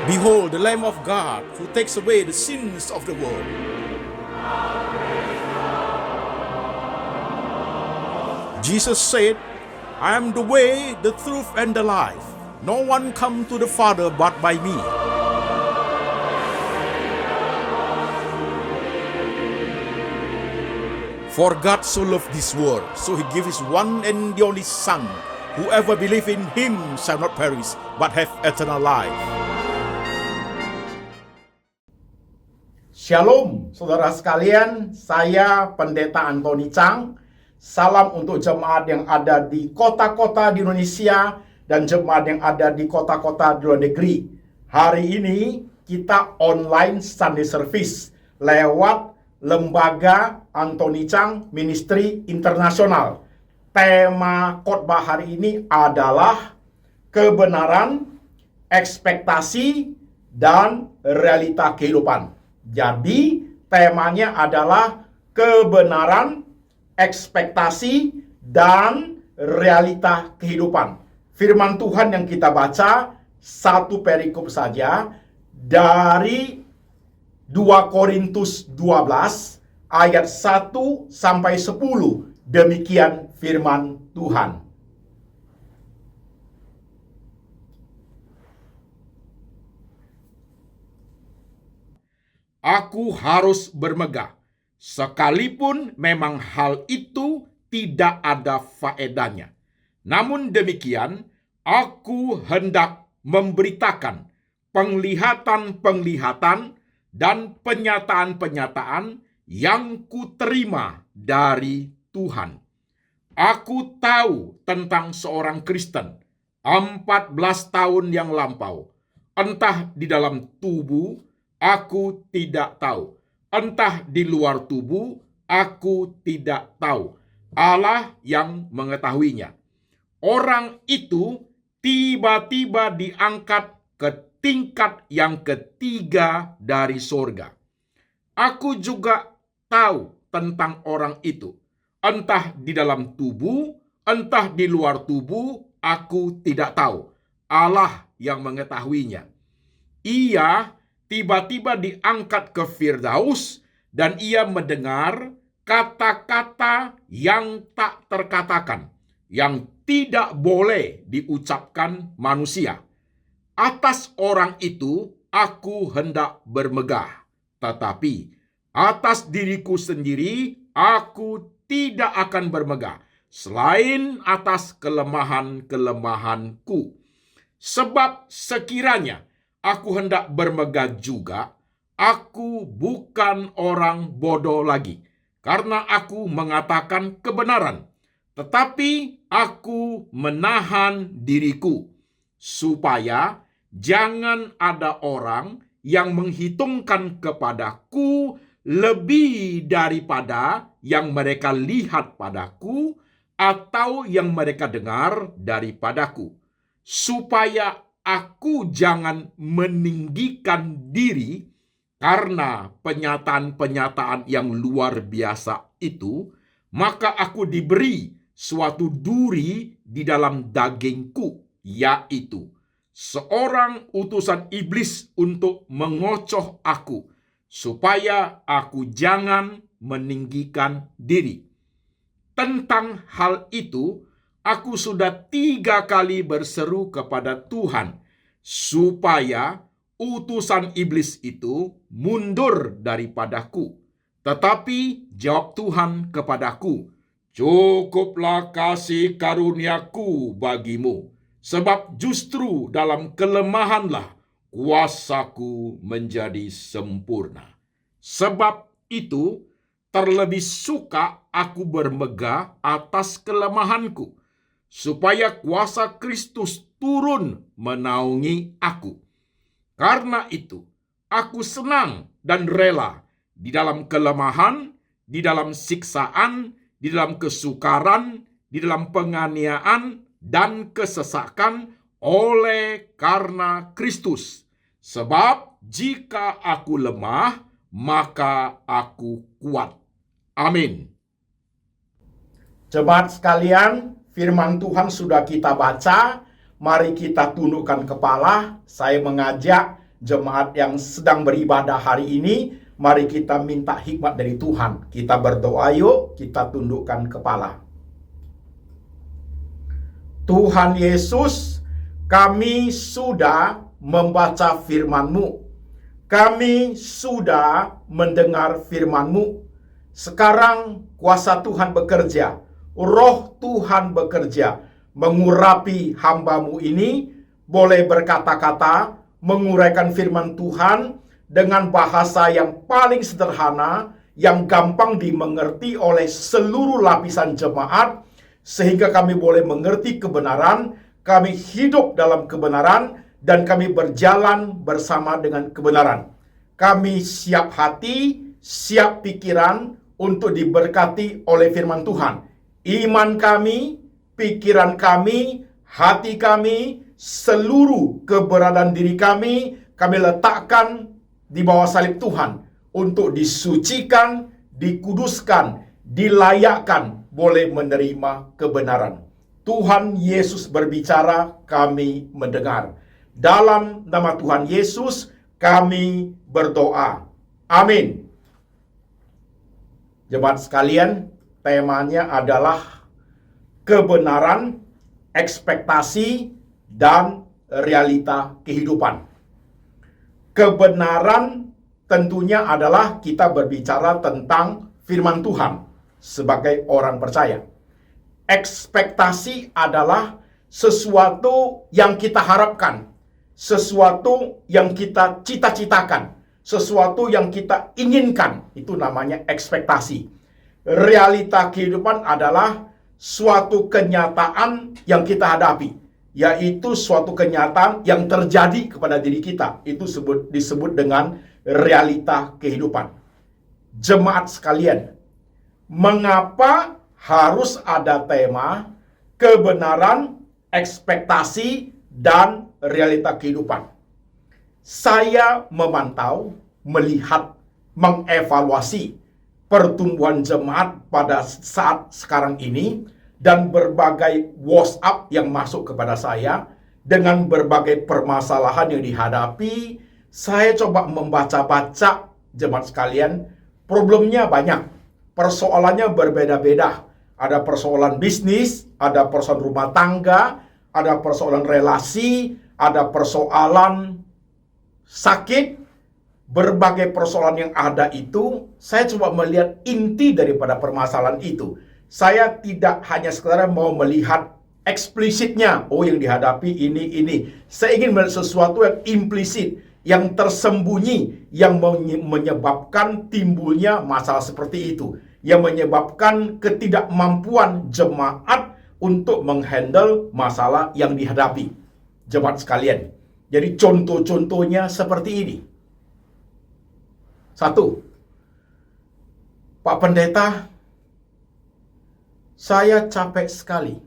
Behold, the Lamb of God who takes away the sins of the world. Jesus said, I am the way, the truth, and the life. No one come to the Father but by me. For God so loved this world, so he gave his one and the only Son. Whoever believe in him shall not perish, but have eternal life. Shalom, saudara sekalian. Saya Pendeta Antoni Chang. Salam untuk jemaat yang ada di kota-kota di Indonesia dan jemaat yang ada di kota-kota di luar negeri. Hari ini kita online Sunday Service lewat Lembaga Antoni Chang Ministry Internasional. Tema khotbah hari ini adalah kebenaran, ekspektasi, dan realita kehidupan. Jadi temanya adalah kebenaran, ekspektasi, dan realita kehidupan. Firman Tuhan yang kita baca satu perikop saja dari 2 Korintus 12 ayat 1 sampai 10. Demikian firman Tuhan. Aku harus bermegah, sekalipun memang hal itu tidak ada faedahnya. Namun demikian, aku hendak memberitakan penglihatan-penglihatan dan penyataan-penyataan yang kuterima dari Tuhan. Aku tahu tentang seorang Kristen 14 tahun yang lampau, entah di dalam tubuh aku tidak tahu, entah di luar tubuh aku tidak tahu. Allah yang mengetahuinya. Orang itu tiba-tiba diangkat ke tingkat yang ketiga dari sorga. Aku juga tahu tentang orang itu, entah di dalam tubuh, entah di luar tubuh, aku tidak tahu. Allah yang mengetahuinya. Ia tiba-tiba diangkat ke Firdaus dan ia mendengar kata-kata yang tak terkatakan, yang tidak boleh diucapkan manusia. Atas orang itu aku hendak bermegah, tetapi atas diriku sendiri aku tidak akan bermegah, selain atas kelemahan-kelemahanku. Sebab sekiranya aku hendak bermegah juga, aku bukan orang bodoh lagi, karena aku mengatakan kebenaran. Tetapi aku menahan diriku, supaya jangan ada orang yang menghitungkan kepadaku lebih daripada yang mereka lihat padaku atau yang mereka dengar daripadaku, supaya aku jangan meninggikan diri karena penyataan-penyataan yang luar biasa itu, maka aku diberi suatu duri di dalam dagingku, yaitu seorang utusan iblis untuk mengocoh aku, supaya aku jangan meninggikan diri. Tentang hal itu, aku sudah 3 kali berseru kepada Tuhan, supaya utusan iblis itu mundur daripadaku. Tetapi jawab Tuhan kepadaku, cukuplah kasih karuniaku bagimu, sebab justru dalam kelemahanlah kuasaku menjadi sempurna. Sebab itu, terlebih suka aku bermegah atas kelemahanku, supaya kuasa Kristus turun menaungi aku. Karena itu, aku senang dan rela di dalam kelemahan, di dalam siksaan, di dalam kesukaran, di dalam penganiayaan dan kesesakan oleh karena Kristus. Sebab jika aku lemah, maka aku kuat. Amin. Jemaat sekalian, firman Tuhan sudah kita baca. Mari kita tundukkan kepala. Saya mengajak Jemaat yang sedang beribadah hari ini, mari kita minta hikmat dari Tuhan. Kita berdoa yuk, kita tundukkan kepala. Tuhan Yesus, kami sudah membaca firman-Mu. Kami sudah mendengar firman-Mu. Sekarang kuasa Tuhan bekerja, Roh Tuhan bekerja, mengurapi hamba-Mu ini, boleh berkata-kata, menguraikan firman Tuhan dengan bahasa yang paling sederhana, yang gampang dimengerti oleh seluruh lapisan jemaat, sehingga kami boleh mengerti kebenaran, kami hidup dalam kebenaran, dan kami berjalan bersama dengan kebenaran. Kami siap hati, siap pikiran untuk diberkati oleh firman Tuhan. Iman kami, pikiran kami, hati kami, seluruh keberadaan diri kami letakkan di bawah salib Tuhan untuk disucikan, dikuduskan, dilayakkan, boleh menerima kebenaran. Tuhan Yesus berbicara, kami mendengar. Dalam nama Tuhan Yesus, kami berdoa. Amin. Jemaat sekalian, temanya adalah kebenaran, ekspektasi, dan realita kehidupan. Kebenaran tentunya adalah kita berbicara tentang firman Tuhan sebagai orang percaya. Ekspektasi adalah sesuatu yang kita harapkan, sesuatu yang kita cita-citakan, sesuatu yang kita inginkan. Itu namanya ekspektasi. Realita kehidupan adalah suatu kenyataan yang kita hadapi, yaitu suatu kenyataan yang terjadi kepada diri kita. Itu disebut dengan realita kehidupan. Jemaat sekalian, mengapa harus ada tema kebenaran, ekspektasi, dan realita kehidupan? Saya memantau, melihat, mengevaluasi pertumbuhan jemaat pada saat sekarang ini, dan berbagai WhatsApp yang masuk kepada saya dengan berbagai permasalahan yang dihadapi. Saya coba membaca-baca, jemaat sekalian, problemnya banyak, persoalannya berbeda-beda. Ada persoalan bisnis, ada persoalan rumah tangga, ada persoalan relasi, ada persoalan sakit. Berbagai persoalan yang ada itu, saya coba melihat inti daripada permasalahan itu. Saya tidak hanya sekedar mau melihat eksplisitnya, oh yang dihadapi ini. Saya ingin melihat sesuatu yang implisit, yang tersembunyi, yang menyebabkan timbulnya masalah seperti itu, yang menyebabkan ketidakmampuan jemaat untuk menghandle masalah yang dihadapi. Jemaat sekalian, jadi contoh-contohnya seperti ini. 1. Pak Pendeta, saya capek sekali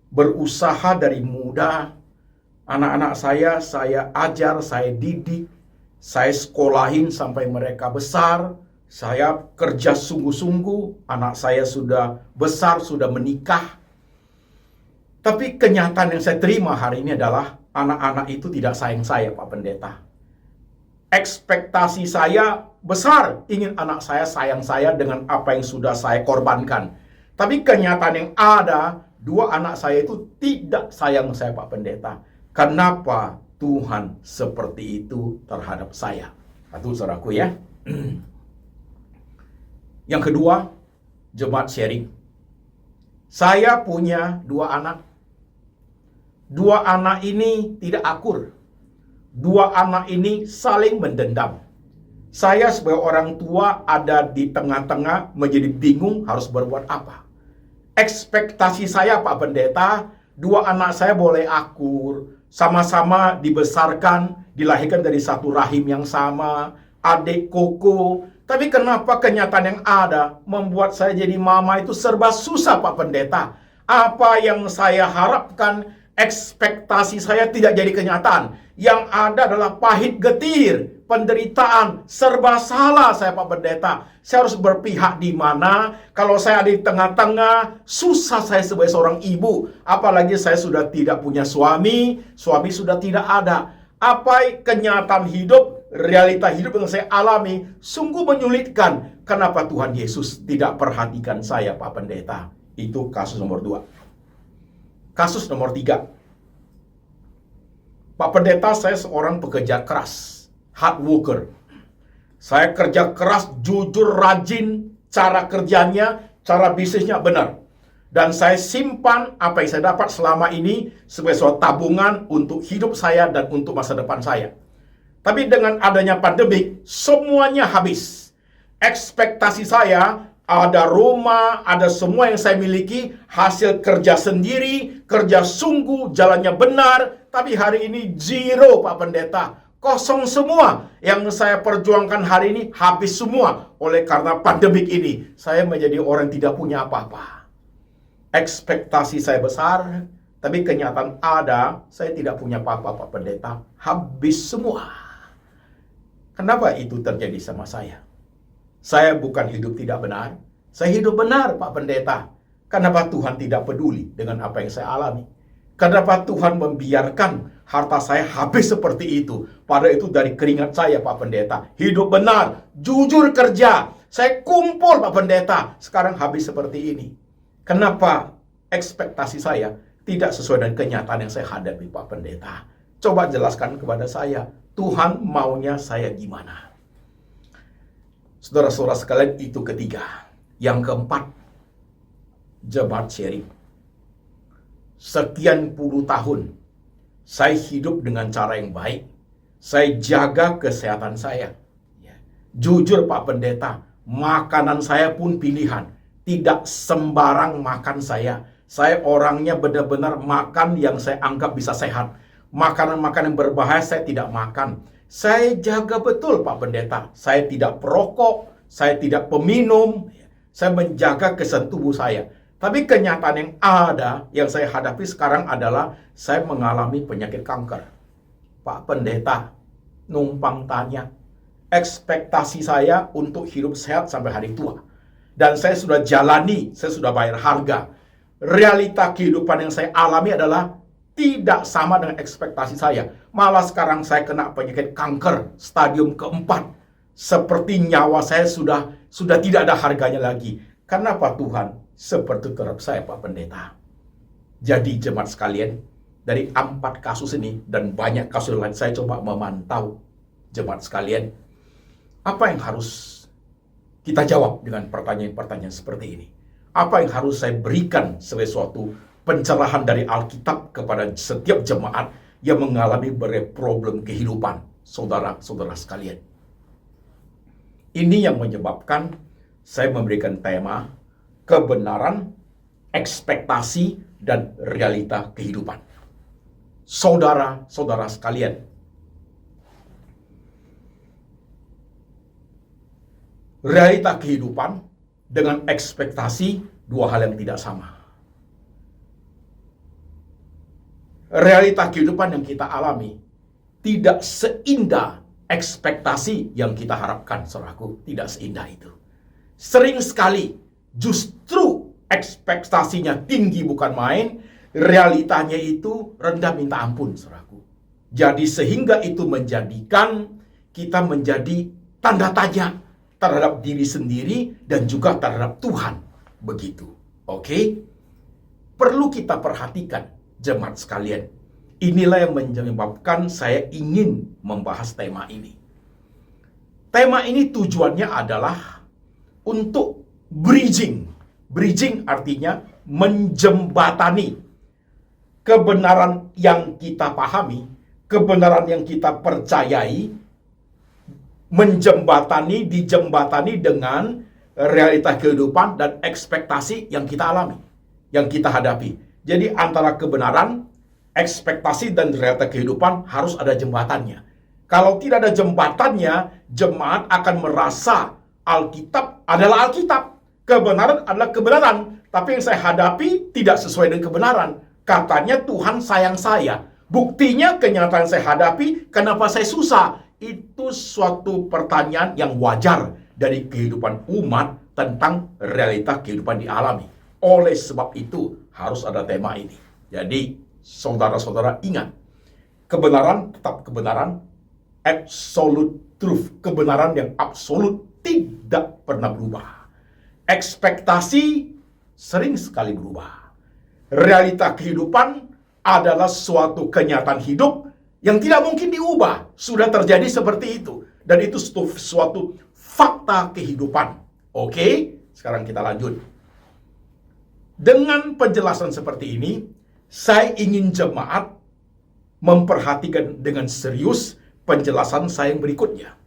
berusaha dari muda. Anak-anak saya ajar, saya didik, saya sekolahin sampai mereka besar. Saya kerja sungguh-sungguh, anak saya sudah besar, sudah menikah. Tapi kenyataan yang saya terima hari ini adalah anak-anak itu tidak sayang saya, Pak Pendeta. Ekspektasi saya besar, ingin anak saya sayang saya dengan apa yang sudah saya korbankan. Tapi kenyataan yang ada, 2 anak saya itu tidak sayang saya, Pak Pendeta. Kenapa Tuhan seperti itu terhadap saya? Satu, saudaraku ya. Yang kedua, jemaat sharing. Saya punya 2 anak. 2 anak ini tidak akur. 2 anak ini saling mendendam. Saya sebagai orang tua ada di tengah-tengah menjadi bingung harus berbuat apa. Ekspektasi saya, Pak Pendeta, 2 anak saya boleh akur, sama-sama dibesarkan, dilahirkan dari satu rahim yang sama, adik koko. Tapi kenapa kenyataan yang ada membuat saya jadi mama itu serba susah, Pak Pendeta? Apa yang saya harapkan, ekspektasi saya tidak jadi kenyataan. Yang ada adalah pahit getir, penderitaan, serba salah saya, Pak Pendeta. Saya harus berpihak di mana? Kalau saya ada di tengah-tengah, susah saya sebagai seorang ibu. Apalagi saya sudah tidak punya suami sudah tidak ada. Apa kenyataan hidup, realita hidup yang saya alami sungguh menyulitkan. Kenapa Tuhan Yesus tidak perhatikan saya, Pak Pendeta? Itu kasus nomor 2. Kasus nomor 3. Pak Pendeta, saya seorang pekerja keras, hard worker. Saya kerja keras, jujur, rajin, cara kerjanya, cara bisnisnya benar. Dan saya simpan apa yang saya dapat selama ini sebagai suatu tabungan untuk hidup saya dan untuk masa depan saya. Tapi dengan adanya pandemik, semuanya habis. Ekspektasi saya, ada rumah, ada semua yang saya miliki, hasil kerja sendiri, kerja sungguh, jalannya benar. Tapi hari ini zero, Pak Pendeta. Kosong semua. Yang saya perjuangkan hari ini habis semua. Oleh karena pandemik ini, saya menjadi orang yang tidak punya apa-apa. Ekspektasi saya besar, tapi kenyataan ada, saya tidak punya apa-apa, Pak Pendeta. Habis semua. Kenapa itu terjadi sama saya? Saya bukan hidup tidak benar. Saya hidup benar, Pak Pendeta. Kenapa Tuhan tidak peduli dengan apa yang saya alami? Kenapa Tuhan membiarkan harta saya habis seperti itu? Padahal itu dari keringat saya, Pak Pendeta. Hidup benar, jujur kerja. Saya kumpul, Pak Pendeta. Sekarang habis seperti ini. Kenapa ekspektasi saya tidak sesuai dengan kenyataan yang saya hadapi, Pak Pendeta? Coba jelaskan kepada saya, Tuhan maunya saya gimana? Saudara-saudara sekalian, itu ketiga. Yang keempat, jemaat sharing. Sekian puluh tahun, saya hidup dengan cara yang baik. Saya jaga kesehatan saya. Jujur, Pak Pendeta, makanan saya pun pilihan. Tidak sembarang makan saya. Saya orangnya benar-benar makan yang saya anggap bisa sehat. Makanan-makanan yang berbahaya saya tidak makan. Saya jaga betul, Pak Pendeta. Saya tidak perokok, saya tidak peminum. Saya menjaga kesehatan tubuh saya. Tapi kenyataan yang ada, yang saya hadapi sekarang adalah saya mengalami penyakit kanker. Pak Pendeta, numpang tanya, ekspektasi saya untuk hidup sehat sampai hari tua. Dan saya sudah jalani, saya sudah bayar harga. Realita kehidupan yang saya alami adalah tidak sama dengan ekspektasi saya. Malah sekarang saya kena penyakit kanker stadium keempat. Seperti nyawa saya sudah tidak ada harganya lagi. Kenapa Tuhan seperti terhadap saya, Pak Pendeta? Jadi jemaat sekalian, dari 4 kasus ini dan banyak kasus lain, saya coba memantau jemaat sekalian. Apa yang harus kita jawab dengan pertanyaan-pertanyaan seperti ini? Apa yang harus saya berikan sebagai suatu pencerahan dari Alkitab kepada setiap jemaat yang mengalami berbagai problem kehidupan, saudara-saudara sekalian? Ini yang menyebabkan saya memberikan tema kebenaran, ekspektasi, dan realita kehidupan. Saudara-saudara sekalian, realita kehidupan dengan ekspektasi dua hal yang tidak sama. Realita kehidupan yang kita alami tidak seindah ekspektasi yang kita harapkan, saudaraku. Tidak seindah itu. Sering sekali justru ekspektasinya tinggi bukan main, realitanya itu rendah minta ampun, saudaraku. Jadi sehingga itu menjadikan kita menjadi tanda tanya terhadap diri sendiri dan juga terhadap Tuhan. Begitu. Oke? Perlu kita perhatikan, jemaat sekalian. Inilah yang menyebabkan saya ingin membahas tema ini. Tema ini tujuannya adalah untuk bridging. Bridging artinya menjembatani kebenaran yang kita pahami, kebenaran yang kita percayai, dijembatani dengan realita kehidupan dan ekspektasi yang kita alami, yang kita hadapi. Jadi antara kebenaran, ekspektasi, dan realita kehidupan harus ada jembatannya. Kalau tidak ada jembatannya, jemaat akan merasa Alkitab adalah Alkitab, kebenaran adalah kebenaran, tapi yang saya hadapi tidak sesuai dengan kebenaran. Katanya Tuhan sayang saya. Buktinya kenyataan saya hadapi, kenapa saya susah? Itu suatu pertanyaan yang wajar dari kehidupan umat tentang realita kehidupan dialami. Oleh sebab itu harus ada tema ini. Jadi saudara-saudara ingat, Kebenaran tetap kebenaran, absolute truth, kebenaran yang absolut tidak pernah berubah. Ekspektasi sering sekali berubah. Realita kehidupan adalah suatu kenyataan hidup yang tidak mungkin diubah. Sudah terjadi seperti itu. Dan itu suatu fakta kehidupan. Oke, sekarang kita lanjut. Dengan penjelasan seperti ini, saya ingin jemaat memperhatikan dengan serius penjelasan saya yang berikutnya.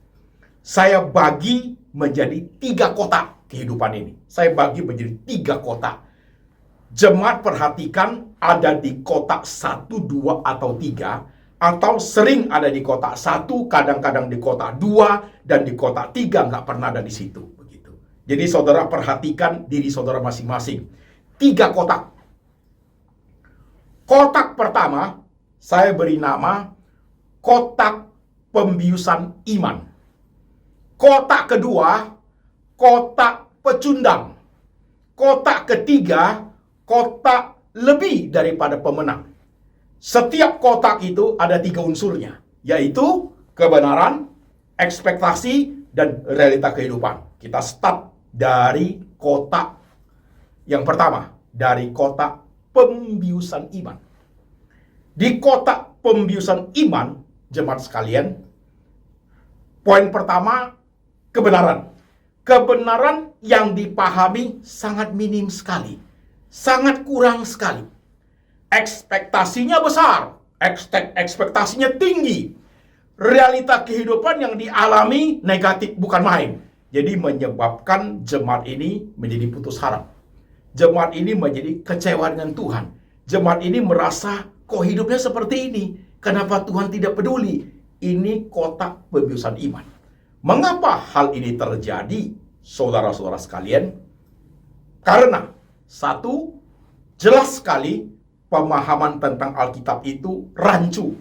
Saya bagi menjadi 3 kotak kehidupan ini. Saya bagi menjadi 3 kotak. Jemaat perhatikan ada di kotak 1, 2, atau 3, atau sering ada di kotak 1, kadang-kadang di kotak 2, dan di kotak 3 nggak pernah ada di situ. Begitu. Jadi saudara perhatikan diri saudara masing-masing. 3 kotak. Kotak pertama, saya beri nama kotak pembiusan iman. Kotak kedua, kotak pecundang. Kotak ketiga, kotak lebih daripada pemenang. Setiap kotak itu ada 3 unsurnya, yaitu kebenaran, ekspektasi, dan realita kehidupan. Kita start dari kotak yang pertama, dari kotak pembiusan iman. Di kotak pembiusan iman, jemaat sekalian, poin pertama, kebenaran. Kebenaran yang dipahami sangat minim sekali. Sangat kurang sekali. Ekspektasinya besar. Ekspektasinya tinggi. Realita kehidupan yang dialami negatif, bukan main. Jadi menyebabkan jemaat ini menjadi putus harap. Jemaat ini menjadi kecewa dengan Tuhan. Jemaat ini merasa, kok hidupnya seperti ini? Kenapa Tuhan tidak peduli? Ini kotak pembiusan iman. Mengapa hal ini terjadi, saudara-saudara sekalian? Karena, satu, jelas sekali pemahaman tentang Alkitab itu rancu.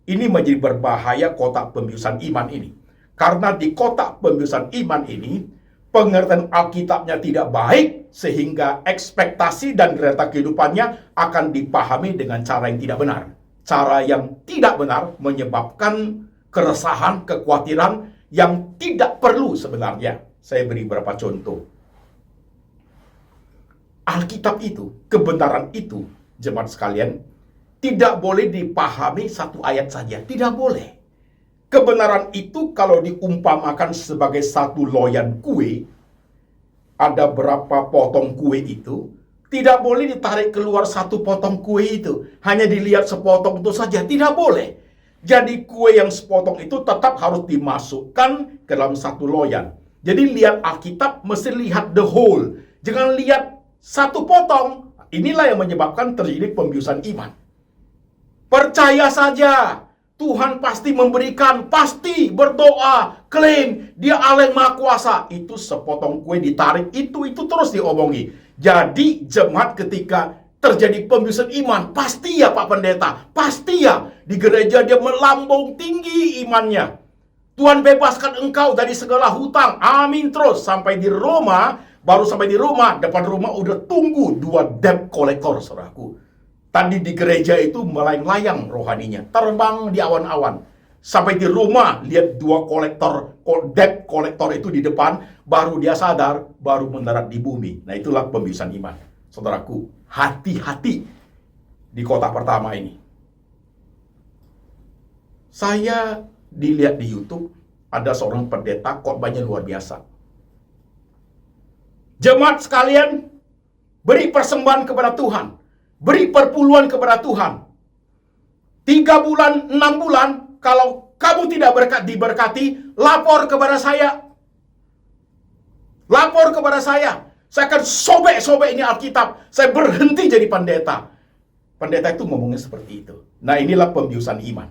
Ini menjadi berbahaya kotak pembiusan iman ini. Karena di kotak pembiusan iman ini, pengertian Alkitabnya tidak baik, sehingga ekspektasi dan realita kehidupannya akan dipahami dengan cara yang tidak benar. Cara yang tidak benar menyebabkan keresahan, kekhawatiran yang tidak perlu sebenarnya. Saya beri beberapa contoh. Alkitab itu, kebenaran itu, jemaat sekalian, tidak boleh dipahami 1 ayat saja. Tidak boleh. Kebenaran itu kalau diumpamakan sebagai 1 loyan kue, ada berapa potong kue itu, tidak boleh ditarik keluar 1 potong kue itu. Hanya dilihat sepotong itu saja, tidak boleh. Jadi kue yang sepotong itu tetap harus dimasukkan ke dalam 1 loyan. Jadi lihat Alkitab, mesti lihat the whole. Jangan lihat 1 potong. Inilah yang menyebabkan terjadi pembiusan iman. Percaya saja, Tuhan pasti memberikan, pasti berdoa, klaim, dia Allah yang Maha Kuasa. Itu sepotong kue ditarik, itu terus diomongi. Jadi jemaat ketika terjadi pembiusan iman, pasti ya Pak Pendeta, pasti ya di gereja dia melambung tinggi imannya. Tuhan bebaskan engkau dari segala hutang, amin terus. Sampai di Roma, baru sampai di Roma, depan rumah udah tunggu 2 debt collector, saudaraku. Tadi di gereja itu melayang-layang rohaninya, terbang di awan-awan. Sampai di rumah, lihat 2 debt kolektor itu di depan, baru dia sadar, baru mendarat di bumi. Nah itulah pembiusan iman. Saudaraku, hati-hati di kotak pertama ini. Saya dilihat di YouTube, ada seorang pendeta khotbahnya luar biasa. Jemaat sekalian, beri persembahan kepada Tuhan. Beri perpuluhan kepada Tuhan. 3 bulan, 6 bulan, kalau kamu tidak diberkati, lapor kepada saya. Lapor kepada saya. Saya akan sobek-sobek ini Alkitab. Saya berhenti jadi pendeta. Pendeta itu ngomongnya seperti itu. Nah inilah pembiusan iman.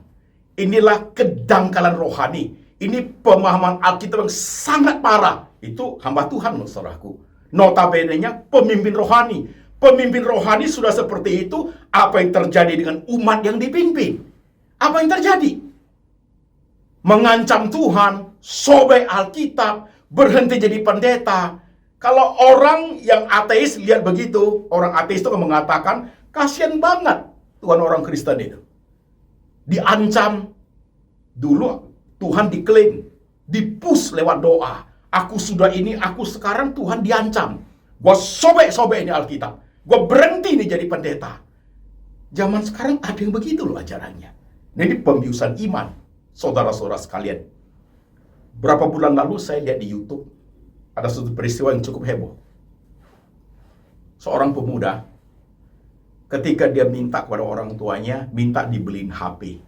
Inilah kedangkalan rohani. Ini pemahaman Alkitab yang sangat parah. Itu hamba Tuhan, saudaraku. Notabene-nya pemimpin rohani. Pemimpin rohani sudah seperti itu, apa yang terjadi dengan umat yang dipimpin? Apa yang terjadi? Mengancam Tuhan, sobek Alkitab, berhenti jadi pendeta. Kalau orang yang ateis lihat begitu, orang ateis itu mengatakan, kasihan banget Tuhan orang Kristen itu. diancam. Dulu Tuhan diklaim, dipus lewat doa. Aku sudah ini, aku sekarang Tuhan diancam. Gue sobek-sobek ini Alkitab. Gue berhenti nih jadi pendeta. Zaman sekarang ada yang begitu loh ajarannya. Ini pembiusan iman, saudara-saudara sekalian. Berapa bulan lalu saya lihat di YouTube, ada suatu peristiwa yang cukup heboh. Seorang pemuda, ketika dia minta kepada orang tuanya, minta dibeliin HP.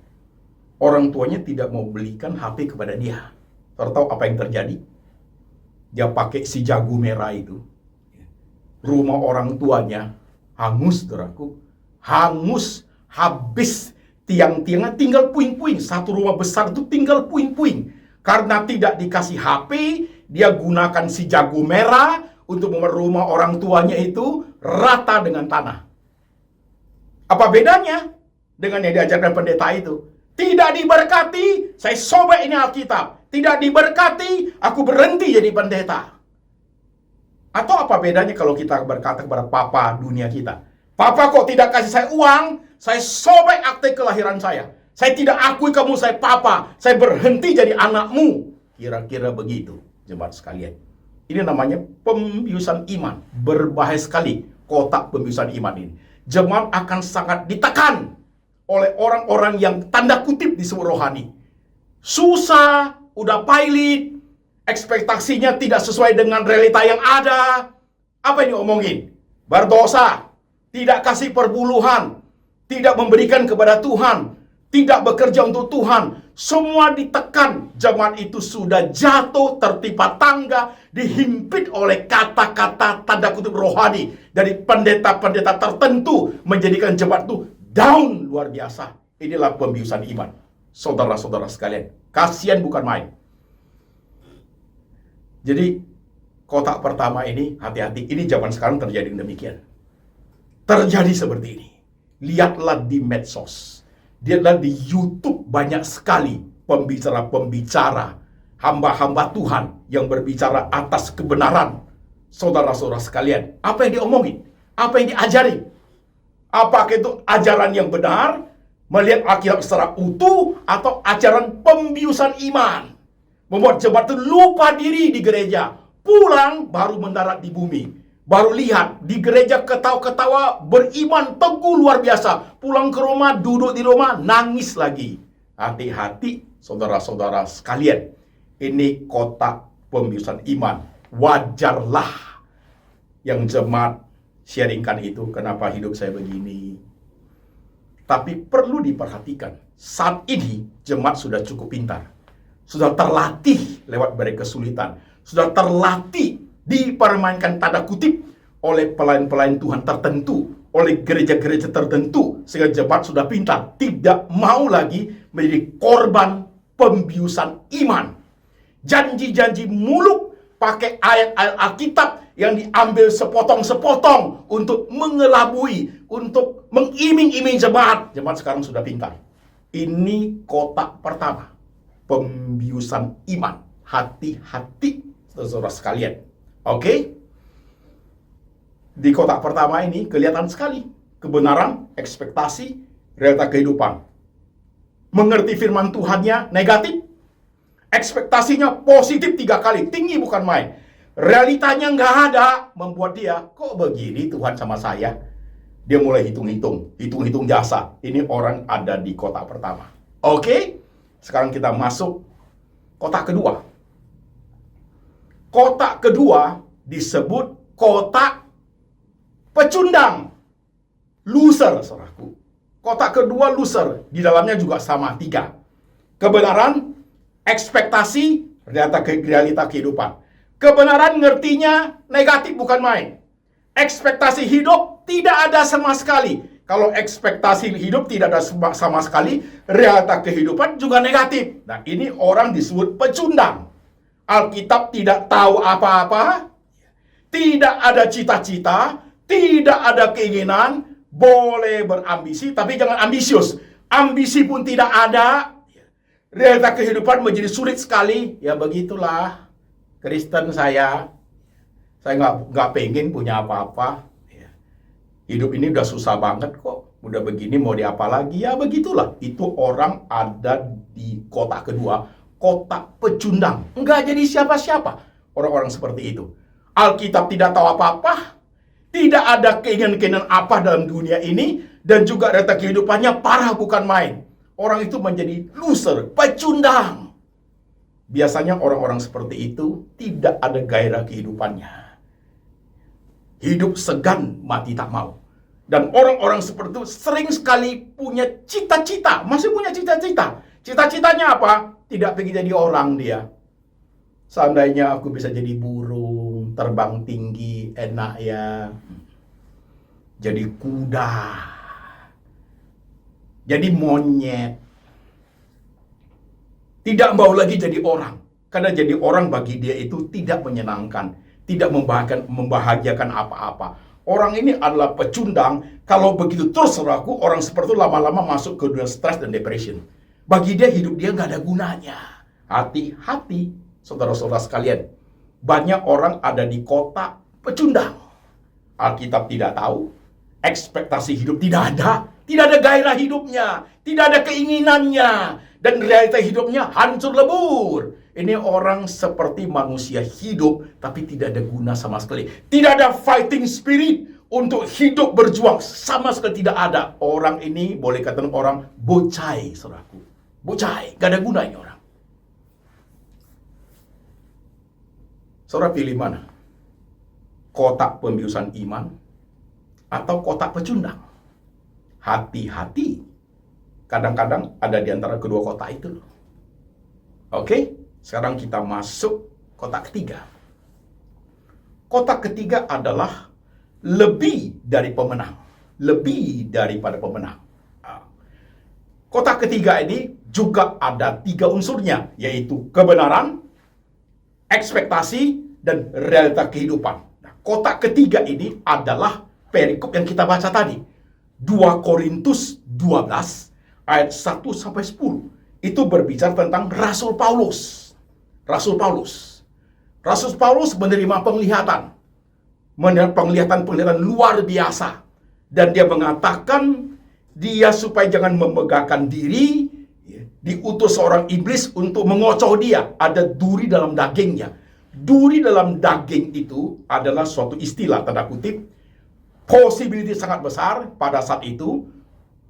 Orang tuanya tidak mau belikan HP kepada dia. Tahu apa yang terjadi? Dia pakai si jago merah itu. Rumah orang tuanya hangus, saudaraku. Hangus, habis. Tiang-tiangnya tinggal puing-puing. Satu rumah besar itu tinggal puing-puing. Karena tidak dikasih HP, dia gunakan si jago merah untuk membuat rumah orang tuanya itu rata dengan tanah. Apa bedanya dengan yang diajarkan pendeta itu? Tidak diberkati, saya sobek ini Alkitab. Tidak diberkati, aku berhenti jadi pendeta. Atau apa bedanya kalau kita berkata kepada papa dunia kita? Papa kok tidak kasih saya uang, saya sobek akte kelahiran saya. Saya tidak akui kamu saya papa, saya berhenti jadi anakmu. Kira-kira begitu, jemaat sekalian. Ini namanya pembiusan iman. Berbahaya sekali kotak pembiusan iman ini. Jemaat akan sangat ditekan oleh orang-orang yang tanda kutip disebut rohani. Susah, udah pailit, ekspektasinya tidak sesuai dengan realita yang ada. Apa yang diomongin? Berdosa, tidak kasih perbuluhan, tidak memberikan kepada Tuhan, tidak bekerja untuk Tuhan. Semua ditekan. Jemaat itu sudah jatuh, tertimpa tangga, dihimpit oleh kata-kata tanda kutip rohani dari pendeta-pendeta tertentu, menjadikan jemaat itu down luar biasa. Inilah pembiusan iman. Saudara-saudara sekalian, kasihan bukan main. Jadi, kotak pertama ini, hati-hati. Ini zaman sekarang terjadi demikian. Terjadi seperti ini. Lihatlah di medsos. Lihatlah di YouTube banyak sekali pembicara-pembicara, hamba-hamba Tuhan yang berbicara atas kebenaran. Saudara-saudara sekalian, apa yang diomongin? Apa yang diajari? Apakah itu ajaran yang benar, melihat Alkitab secara utuh, atau ajaran pembiusan iman? Membuat jemaat itu lupa diri di gereja, pulang baru mendarat di bumi. Baru lihat di gereja ketawa-ketawa, beriman teguh luar biasa. Pulang ke rumah, duduk di rumah, nangis lagi. Hati-hati saudara-saudara sekalian. Ini kotak pembiusan iman. Wajarlah yang jemaat sharingkan itu, kenapa hidup saya begini. Tapi perlu diperhatikan, saat ini jemaat sudah cukup pintar. Sudah terlatih lewat badai kesulitan. Sudah terlatih dipermainkan tanda kutip oleh pelayan-pelayan Tuhan tertentu, oleh gereja-gereja tertentu, sehingga jemaat sudah pintar, tidak mau lagi menjadi korban pembiusan iman. Janji-janji muluk pakai ayat-ayat Alkitab yang diambil sepotong-sepotong untuk mengelabui, untuk mengiming-iming jemaat. Jemaat sekarang sudah pintar. Ini kotak pertama, pembiusan iman. Hati-hati, saudara sekalian. Oke? Di kotak pertama ini kelihatan sekali kebenaran, ekspektasi, realita kehidupan. Mengerti firman Tuhannya negatif, ekspektasinya positif 3 kali, tinggi bukan main. Realitanya nggak ada, membuat dia, kok begini Tuhan sama saya? Dia mulai hitung-hitung jasa. Ini orang ada di kotak pertama. Oke? Sekarang kita masuk kotak kedua. Kotak kedua disebut kotak pecundang. Loser, saudaraku. Kotak kedua loser. Di dalamnya juga sama, 3. Kebenaran, ekspektasi, realita kehidupan. Kebenaran ngertinya negatif bukan main. Ekspektasi hidup tidak ada sama sekali. Kalau ekspektasi hidup tidak ada sama sekali, realita kehidupan juga negatif. Nah, ini orang disebut pecundang. Alkitab tidak tahu apa-apa, tidak ada cita-cita, tidak ada keinginan, boleh berambisi, tapi jangan ambisius. Ambisi pun tidak ada. Realita kehidupan menjadi sulit sekali. Ya begitulah. Kristen saya nggak pengen punya apa-apa. Hidup ini udah susah banget kok. Udah begini mau diapa lagi? Ya begitulah. Itu orang ada di kotak kedua, kotak pecundang. Enggak jadi siapa-siapa orang-orang seperti itu. Alkitab tidak tahu apa-apa, tidak ada keinginan-keinginan apa dalam dunia ini, dan juga data kehidupannya parah bukan main. Orang itu menjadi loser, pecundang. Biasanya orang-orang seperti itu tidak ada gairah kehidupannya. Hidup segan, mati tak mau. Dan orang-orang seperti itu sering sekali punya cita-cita, masih punya cita-cita. Cita-citanya apa? Tidak pengen jadi orang dia. Seandainya aku bisa jadi burung, terbang tinggi, enak ya. Jadi kuda. Jadi monyet. Tidak mau lagi jadi orang. Karena jadi orang bagi dia itu tidak menyenangkan. Tidak membahagiakan apa-apa. Orang ini adalah pecundang. Kalau begitu terus saudaraku, orang seperti itu lama-lama masuk ke dunia stres dan depression. Bagi dia, hidup dia nggak ada gunanya. Hati-hati, saudara-saudara sekalian. Banyak orang ada di kotak pecundang. Alkitab tidak tahu. Ekspektasi hidup tidak ada. Tidak ada gairah hidupnya. Tidak ada keinginannya. Dan realita hidupnya hancur lebur. Ini orang seperti manusia hidup, tapi tidak ada guna sama sekali. Tidak ada fighting spirit untuk hidup berjuang. Sama sekali tidak ada. Orang ini boleh katakan orang bocai, saudaraku. Bocai, gak ada gunanya orang. Saudara pilih mana? Kotak pembiusan iman atau kotak pecundang? Hati-hati. Kadang-kadang ada di antara kedua kotak itu. Oke? Sekarang kita masuk kotak ketiga. Kotak ketiga adalah lebih dari pemenang. Lebih daripada pemenang. Kotak ketiga ini juga ada 3 unsurnya, yaitu kebenaran, ekspektasi, dan realita kehidupan. Nah, kotak ketiga ini adalah perikop yang kita baca tadi. 2 Korintus 12 ayat 1 sampai 10. Itu berbicara tentang Rasul Paulus. Rasul Paulus menerima penglihatan. Penglihatan luar biasa. Dan dia mengatakan dia supaya jangan memegahkan diri, diutus seorang iblis untuk mengocoh dia. Ada duri dalam dagingnya. Duri dalam daging itu adalah suatu istilah, tanda kutip. Possibility sangat besar pada saat itu.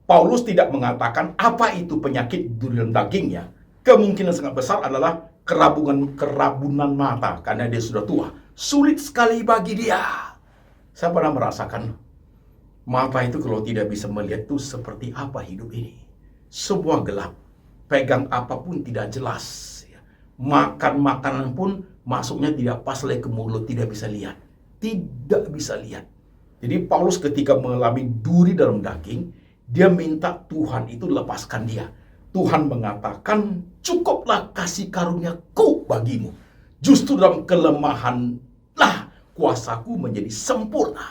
Paulus tidak mengatakan apa itu penyakit duri dalam dagingnya. Kemungkinan sangat besar adalah kerabunan mata karena dia sudah tua. Sulit sekali bagi dia. Saya pernah merasakan mata itu kalau tidak bisa melihat itu seperti apa hidup ini. Sebuah gelap. Pegang apapun tidak jelas. Makan makanan pun masuknya tidak pas lagi ke mulut, tidak bisa lihat. Tidak bisa lihat. Jadi Paulus ketika mengalami duri dalam daging, dia minta Tuhan itu lepaskan dia. Tuhan mengatakan, cukuplah kasih karuniaku bagimu. Justru dalam kelemahanlah kuasaku menjadi sempurna.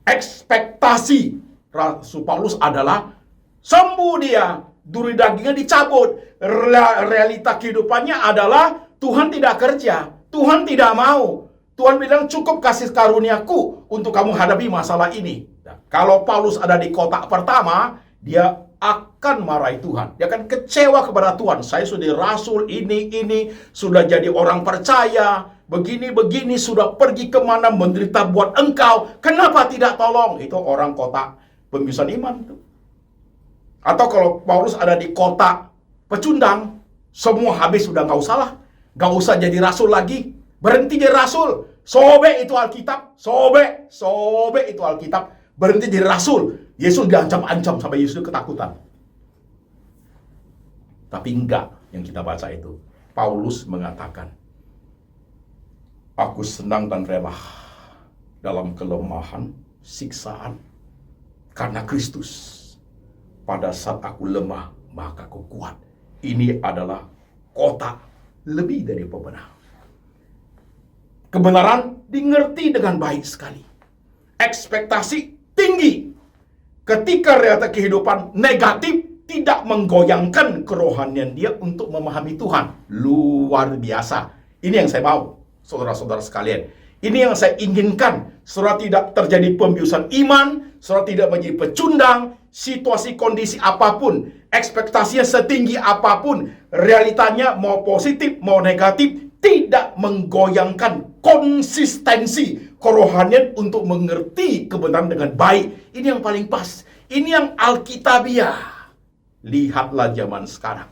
Ekspektasi Rasul Paulus adalah sembuh dia. Duri dagingnya dicabut. Realita kehidupannya adalah Tuhan tidak kerja. Tuhan tidak mau. Tuhan bilang cukup kasih karuniaku untuk kamu hadapi masalah ini. Nah, kalau Paulus ada di kotak pertama, dia akan marahi Tuhan. Dia akan kecewa kepada Tuhan. Saya sudah rasul ini, sudah jadi orang percaya, begini, sudah pergi kemana menderita buat engkau. Kenapa tidak tolong? Itu orang kotak pembiusan iman itu. Atau kalau Paulus ada di kotak pecundang, semua habis, sudah nggak usah lah. Nggak usah jadi rasul lagi. Berhenti jadi rasul. Sobek itu Alkitab. Sobek itu Alkitab. Berhenti jadi rasul. Yesus diancam-ancam sampai Yesus ketakutan. Tapi enggak yang kita baca itu. Paulus mengatakan, aku senang dan rela dalam kelemahan, siksaan, karena Kristus. Pada saat aku lemah, maka aku kuat. Ini adalah kotak lebih dari pemenang. Kebenaran dimengerti dengan baik sekali. Ekspektasi tinggi. Ketika realita kehidupan negatif tidak menggoyangkan kerohanian dia untuk memahami Tuhan. Luar biasa. Ini yang saya mau, saudara-saudara sekalian. Ini yang saya inginkan. Saudara tidak terjadi pembiusan iman, saudara tidak menjadi pecundang, situasi kondisi apapun, ekspektasinya setinggi apapun, realitanya mau positif, mau negatif, tidak menggoyangkan konsistensi kerohanian untuk mengerti kebenaran dengan baik. Ini yang paling pas. Ini yang alkitabiah. Lihatlah zaman sekarang.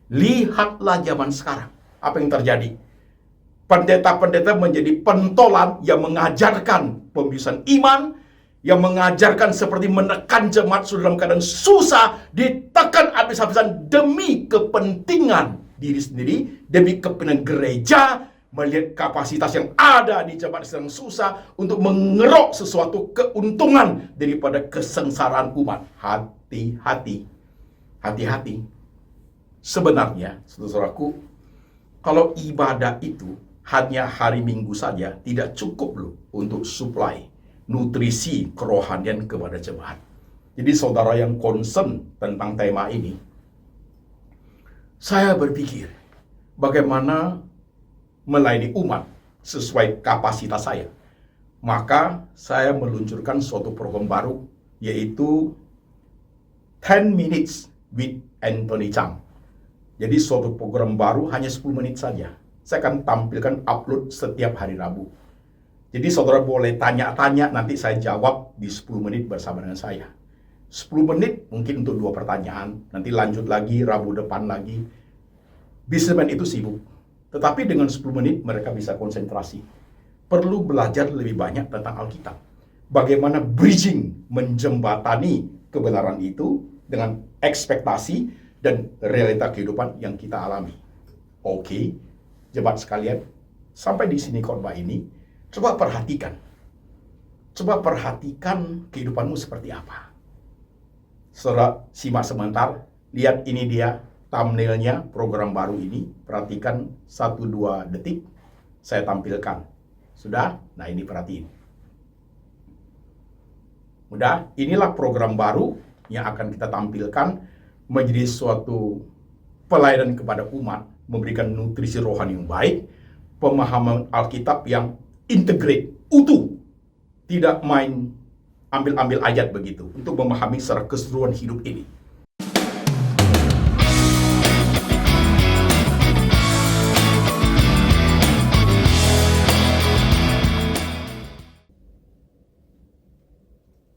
Lihatlah zaman sekarang. Apa yang terjadi? Pendeta-pendeta menjadi pentolan yang mengajarkan pembiusan iman, yang mengajarkan seperti menekan jemaat dalam keadaan susah, ditekan habis-habisan demi kepentingan diri sendiri, demi kepentingan gereja, melihat kapasitas yang ada di jemaat sedang susah untuk mengeruk sesuatu keuntungan daripada kesengsaraan umat. Hati-hati. Hati-hati. Sebenarnya, saudaraku, kalau ibadah itu hanya hari Minggu saja tidak cukup loh untuk supply nutrisi kerohanian kepada jemaat. Jadi saudara yang concern tentang tema ini, saya berpikir bagaimana melayani umat sesuai kapasitas saya. Maka saya meluncurkan suatu program baru, yaitu 10 Minutes with Anthony Chang. Jadi suatu program baru hanya 10 menit saja. Saya akan tampilkan upload setiap hari Rabu. Jadi saudara boleh tanya-tanya, nanti saya jawab di 10 menit bersama dengan saya. 10 menit mungkin untuk 2 pertanyaan, nanti lanjut lagi, Rabu depan lagi. Businessman itu sibuk, tetapi dengan 10 menit mereka bisa konsentrasi. Perlu belajar lebih banyak tentang Alkitab. Bagaimana bridging, menjembatani kebenaran itu dengan ekspektasi dan realita kehidupan yang kita alami. Oke, jemaat sekalian, sampai di sini khotbah ini, coba perhatikan. Coba perhatikan kehidupanmu seperti apa. Saudara simak sebentar, lihat ini dia thumbnailnya program baru ini. Perhatikan 1-2 detik, saya tampilkan. Sudah? Nah ini perhatiin. Udah, inilah program baru yang akan kita tampilkan menjadi suatu pelayanan kepada umat, memberikan nutrisi rohani yang baik, pemahaman Alkitab yang integrate, utuh, tidak main ambil-ambil ayat begitu, untuk memahami secara keseluruhan hidup ini.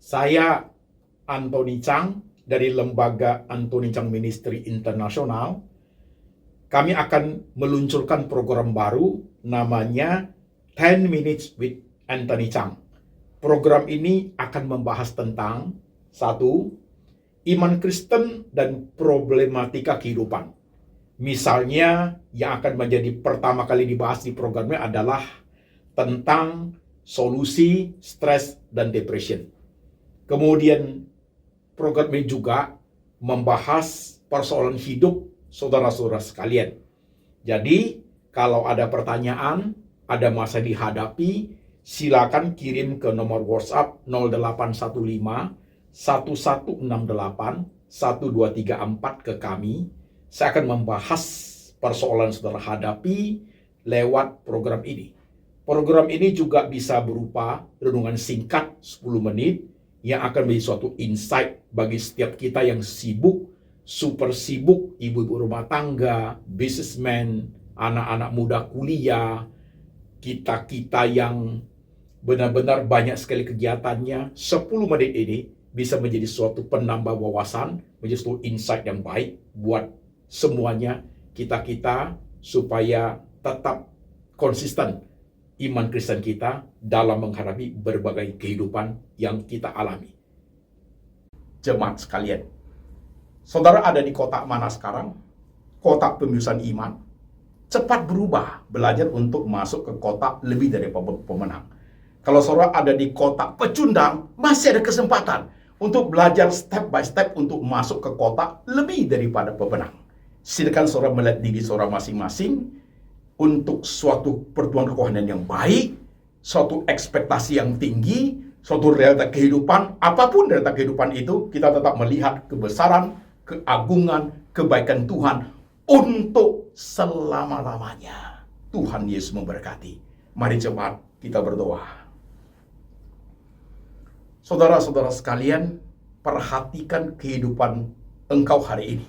Saya Anthony Chang dari lembaga Anthony Chang Ministry Internasional. Kami akan meluncurkan program baru namanya 10 Minutes with Anthony Chang. Program ini akan membahas tentang 1. Iman Kristen dan problematika kehidupan. Misalnya yang akan menjadi pertama kali dibahas di programnya adalah tentang solusi stres dan depression. Kemudian program ini juga membahas persoalan hidup saudara-saudara sekalian. Jadi, kalau ada pertanyaan, ada masa dihadapi, silakan kirim ke nomor WhatsApp 0815 1168 1234 ke kami. Saya akan membahas persoalan saudara hadapi lewat program ini. Program ini juga bisa berupa renungan singkat 10 menit yang akan menjadi suatu insight bagi setiap kita yang sibuk, super sibuk, ibu-ibu rumah tangga, businessman, anak-anak muda kuliah, kita-kita yang benar-benar banyak sekali kegiatannya. 10 menit ini bisa menjadi suatu penambah wawasan, menjadi suatu insight yang baik buat semuanya, kita-kita, supaya tetap konsisten iman Kristen kita dalam menghadapi berbagai kehidupan yang kita alami. Jemaat sekalian, saudara ada di kotak mana sekarang? Kotak pembiusan iman. Cepat berubah, belajar untuk masuk ke kotak lebih dari pemenang. Kalau saudara ada di kotak pecundang, masih ada kesempatan untuk belajar step by step untuk masuk ke kotak lebih daripada pemenang. Silakan saudara melihat diri saudara masing-masing untuk suatu pertumbuhan kerohanian yang baik, suatu ekspektasi yang tinggi, suatu realita kehidupan. Apapun realita kehidupan itu, kita tetap melihat kebesaran, keagungan, kebaikan Tuhan untuk selama-lamanya. Tuhan Yesus memberkati. Mari jemaat, kita berdoa. Saudara-saudara sekalian, perhatikan kehidupan engkau hari ini.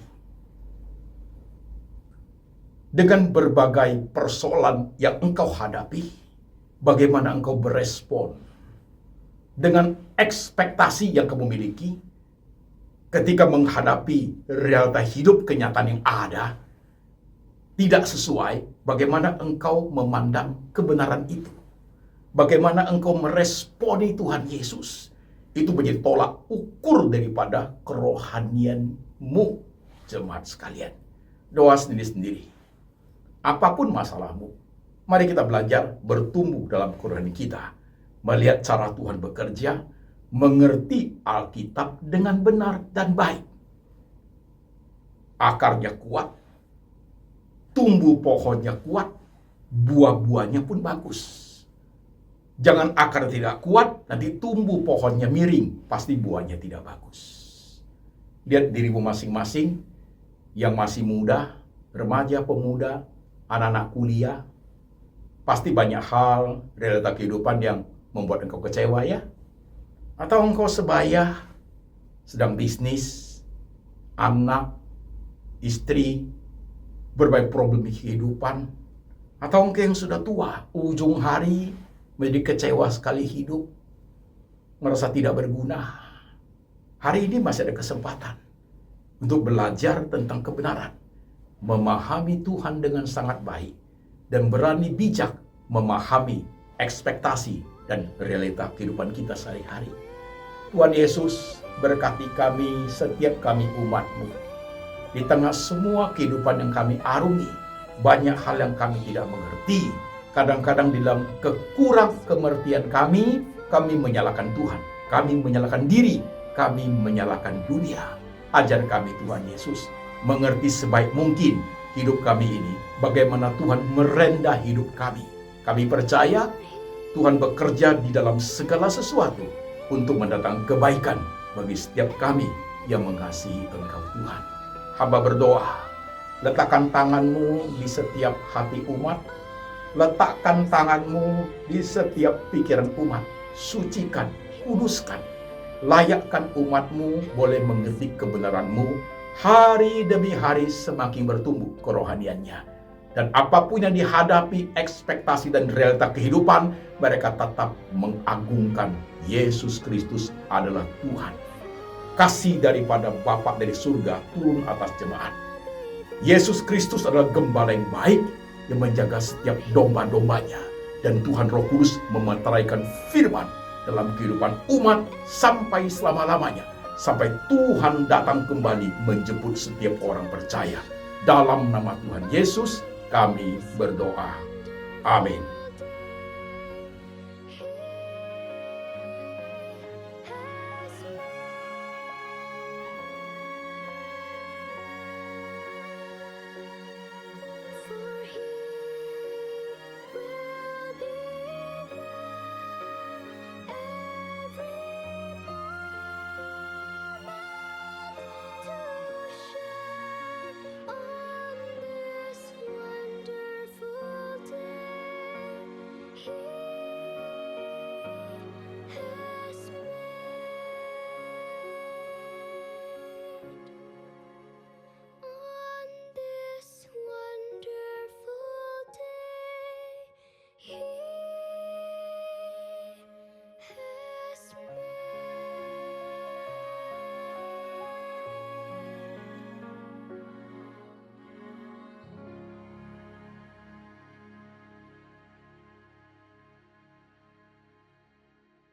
Dengan berbagai persoalan yang engkau hadapi, bagaimana engkau berespon dengan ekspektasi yang kamu miliki ketika menghadapi realita hidup kenyataan yang ada tidak sesuai, bagaimana engkau memandang kebenaran itu. Bagaimana engkau meresponi Tuhan Yesus. Itu menjadi tolak ukur daripada kerohanianmu, jemaat sekalian. Doa sendiri-sendiri. Apapun masalahmu, mari kita belajar bertumbuh dalam kerohanian kita. Melihat cara Tuhan bekerja, mengerti Alkitab dengan benar dan baik. Akarnya kuat, tumbuh pohonnya kuat, buah-buahnya pun bagus. Jangan akar tidak kuat, nanti tumbuh pohonnya miring, pasti buahnya tidak bagus. Lihat dirimu masing-masing, yang masih muda, remaja, pemuda, anak-anak kuliah, pasti banyak hal, realita kehidupan yang membuat engkau kecewa ya. Atau engkau sebaya, sedang bisnis, anak, istri, berbagai problem kehidupan. Atau engkau yang sudah tua, ujung hari menjadi kecewa sekali hidup, merasa tidak berguna. Hari ini masih ada kesempatan untuk belajar tentang kebenaran, memahami Tuhan dengan sangat baik, dan berani bijak memahami ekspektasi dan realita kehidupan kita sehari-hari. Tuhan Yesus berkati kami, setiap kami umat-Mu. Di tengah semua kehidupan yang kami arungi, banyak hal yang kami tidak mengerti. Kadang-kadang di dalam kekurang kemertian kami menyalahkan Tuhan, kami menyalahkan diri, kami menyalahkan dunia. Ajar kami Tuhan Yesus, mengerti sebaik mungkin hidup kami ini, bagaimana Tuhan merendah hidup kami. Kami percaya Tuhan bekerja di dalam segala sesuatu untuk mendatangkan kebaikan bagi setiap kami yang mengasihi Engkau Tuhan. Hamba berdoa, letakkan tangan-Mu di setiap hati umat, letakkan tangan-Mu di setiap pikiran umat, sucikan, kuduskan, layakkan umat-Mu boleh mengerti kebenaran-Mu, hari demi hari semakin bertumbuh kerohaniannya. Dan apapun yang dihadapi, ekspektasi dan realita kehidupan, mereka tetap mengagungkan Yesus Kristus adalah Tuhan. Kasih daripada Bapa dari surga turun atas jemaat. Yesus Kristus adalah gembala yang baik yang menjaga setiap domba-dombanya. Dan Tuhan Roh Kudus memeteraikan firman dalam kehidupan umat sampai selama-lamanya. Sampai Tuhan datang kembali menjemput setiap orang percaya. Dalam nama Tuhan Yesus, kami berdoa. Amin.